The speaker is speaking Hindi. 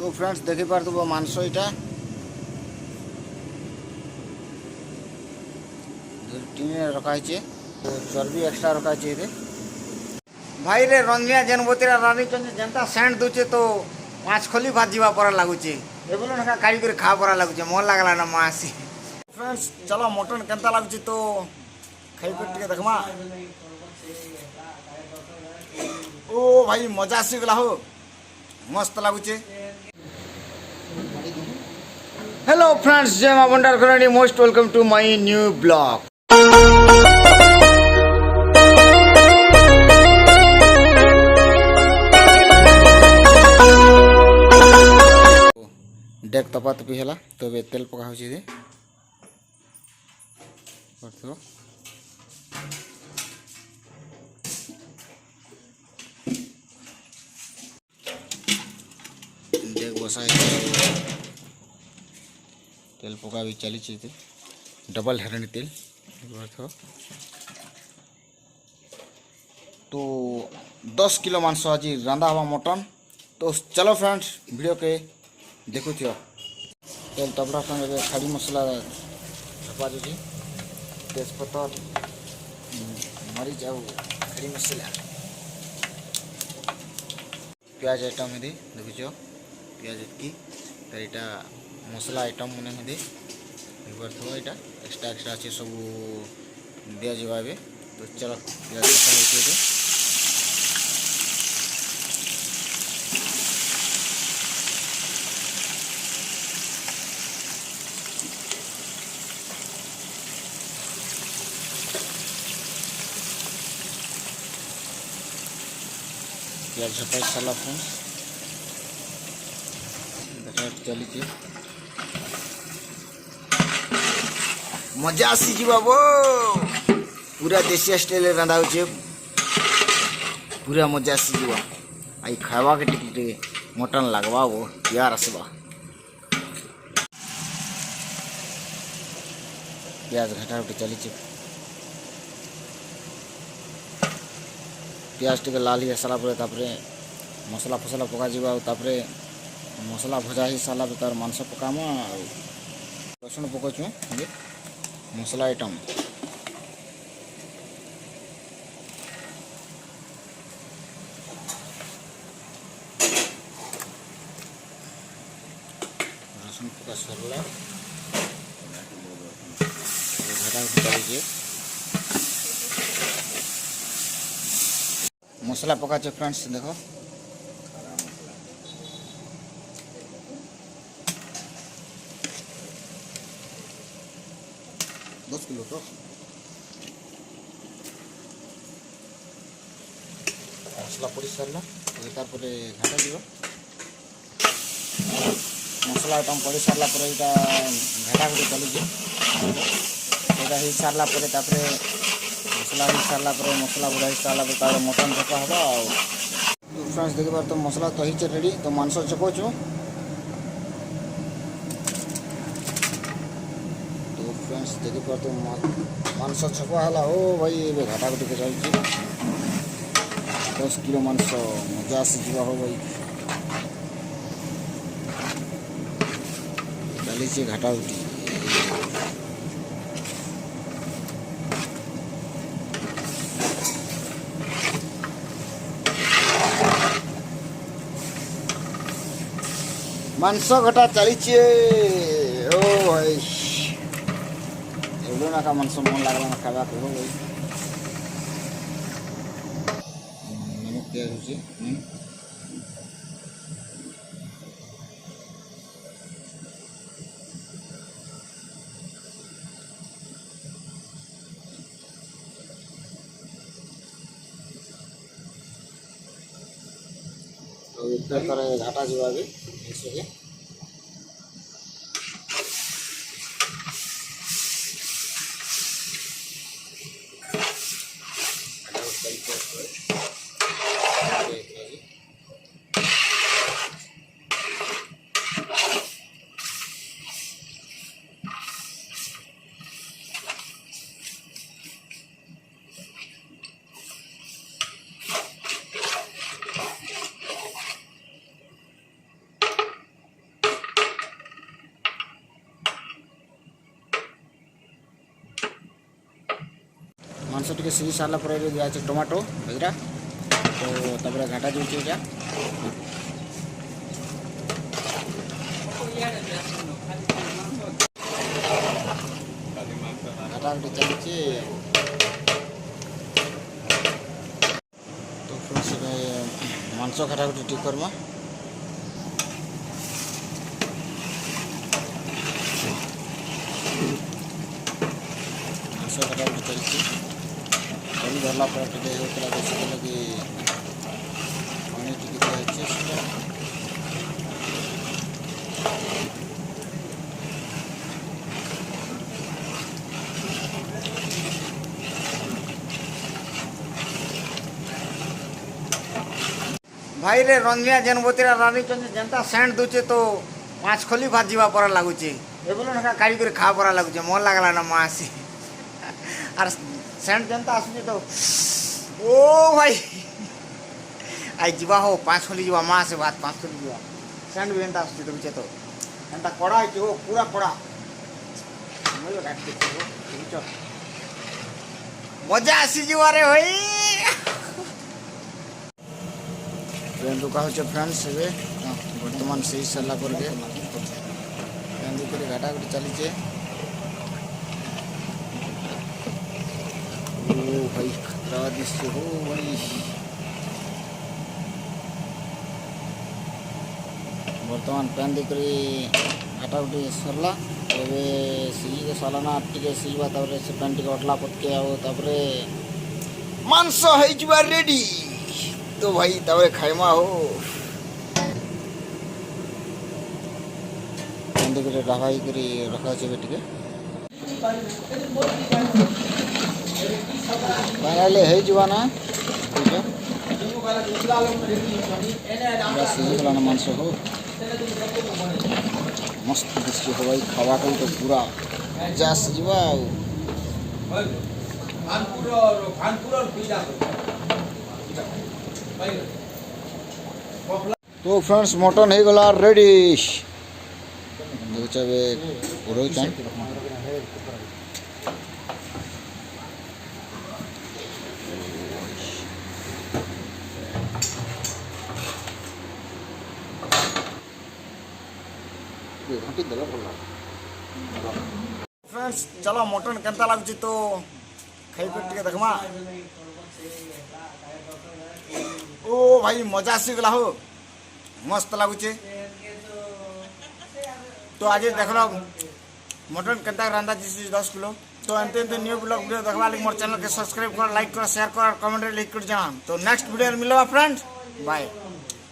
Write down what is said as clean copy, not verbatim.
तो फ्रेंड्स देखी पार्थ मांस यहाँ टीन रखाई तो चर्बी एक्सट्रा रखाई भाई रे रंजिया जनबतीरा रानी जनता सेंट दूचे तो माछ खोली भात जीवा परा लगुचे एबुल काढ़ी कर खा परा लगुचे मन लगला ना मासी फ्रेंड्स चलो मटन केनता लगुचे तो खाई कर देखमा ओ भाई मजा आसीगला हो मस्त लगुचे। हेलो फ्रेंड्स जय मां भंडार Karni most welcome to my new blog. डेक तपा तपी है तो तेल पका हो डेक बसा तेल पका भी चली डबल हेरणी तेल तो 10 किलो मांस आज रंधा हवा मटन। तो चलो फ्रेंड्स वीडियो के देखु तेल तबला संगे खाड़ी मसला छपा दे तेजपत्ता मरीच आ खाड़ी मसला प्याज आइटम में देखुच प्याज की तो यहाँ मसला आइटम मन में थो यहाँ एक्सट्रा एक्सट्रा अच्छे सब दिया जावा। तो चलो प्याज प्याज छपाई सारा फ्रेंड्स चली मजा आसी वो पूरा देसी स्टाइल रंधा हो पूरा मजा आसी आई खावा के टिके मटन लगवा वो यार आसवा प्याज घटा उठी चली प्याज टे लाल ही सारा पर मसला फसला पका जापर मसला भजा ही सारा तार मांस पकाम रसुण पकाचु मसला आइटम रसुण पका सरला मसला पका फ्रेंड्स देखो 10 किलो तो मसला पड़ी सारा तापर घाटा दिव मसला आइटम पड़ी सारा यहाँ घाटा घुटी चलुचे यहाँ हो सारा मसला हो सारा मसला बुढ़ा हो सारा मटन छपा हवा। तो फ्रेंड्स देखिए तो मसला तो ही रेडी तो मांस छपाचु। तो फ्रेंड्स देखिए तो मांस छपा है ओ भाई ये घाटा घुटी के चलती 10 किलो मांस मजा आसी हो भाई चली घाटा घुटी मांस घटा चली ओ भाई एवढं नका मांस मन लागला ना खावा हो भाई नमक दिया होची तो इतना तरह घाटा जीवा भी इसलिए मांस टे सीझी सारा पर दिया टमाटो वगैरह तो घाटा जाऊँचे यहाँ घाटा गोटे चलचे तो फ्रेंड्स मांस घाटा गोटे ठीक करमा मांस घाटा गोटे चलचे कल धरला पर होता बेसी लगे पानी टी दिखाई भाई रे रंजिया जनबोतीरा रानी जनता सेंट दूचे तो पाँच खोली भात जीवा पर लगुचे ये बोलो ना काढ़ी कर खा पर लगुचे मन लगला ना मासी और सेंट जनता आसुचे तो ओ भाई आई जीवा हो पाँच खोली जीवा माँ से भात पाँच खोली जीवा सेंट भी एंता आसुचे तो बुझे तो एंता कड़ा है हो पूरा कड़ा मजा आसी जीवा रे भाई ट्रेन रुका हो फ्रेंड्स ए बर्तमान से सरला पर ट्रेन रुक घाटा गोटे चलीचे ओ भाई खतरा दृश्य हो भाई बर्तमान पैन देख घाटा गोटे सरला एवं सीझे सालाना टे सीझा से पैन टे अटला पटके आउे मांस हो रेडी तो भाई तबे खाइमा हो ढाई करी रखा टे फाइनाली हो ना सीझीगला ना मांस हो मस्त दृश्य हो भाई खावा तो पूरा मजा सीझा तो फ्रेंड्स मटन हो गला रेडी फ्रेंड्स चलो मटन केंता लगुच तो खाई टे देखमा ओ भाई मजा आसीगला हो मस्त लगुचे तो आज देख लो मटन केंता रांधा 10 किलो तो एंते न्यू ब्लॉग वीडियो देखवा लगे मोर चैनल के सब्सक्राइब कर लाइक कर शेयर कर कमेंट लिख कर जान तो नेक्स्ट वीडियो मिलवा फ्रेंड्स बाय।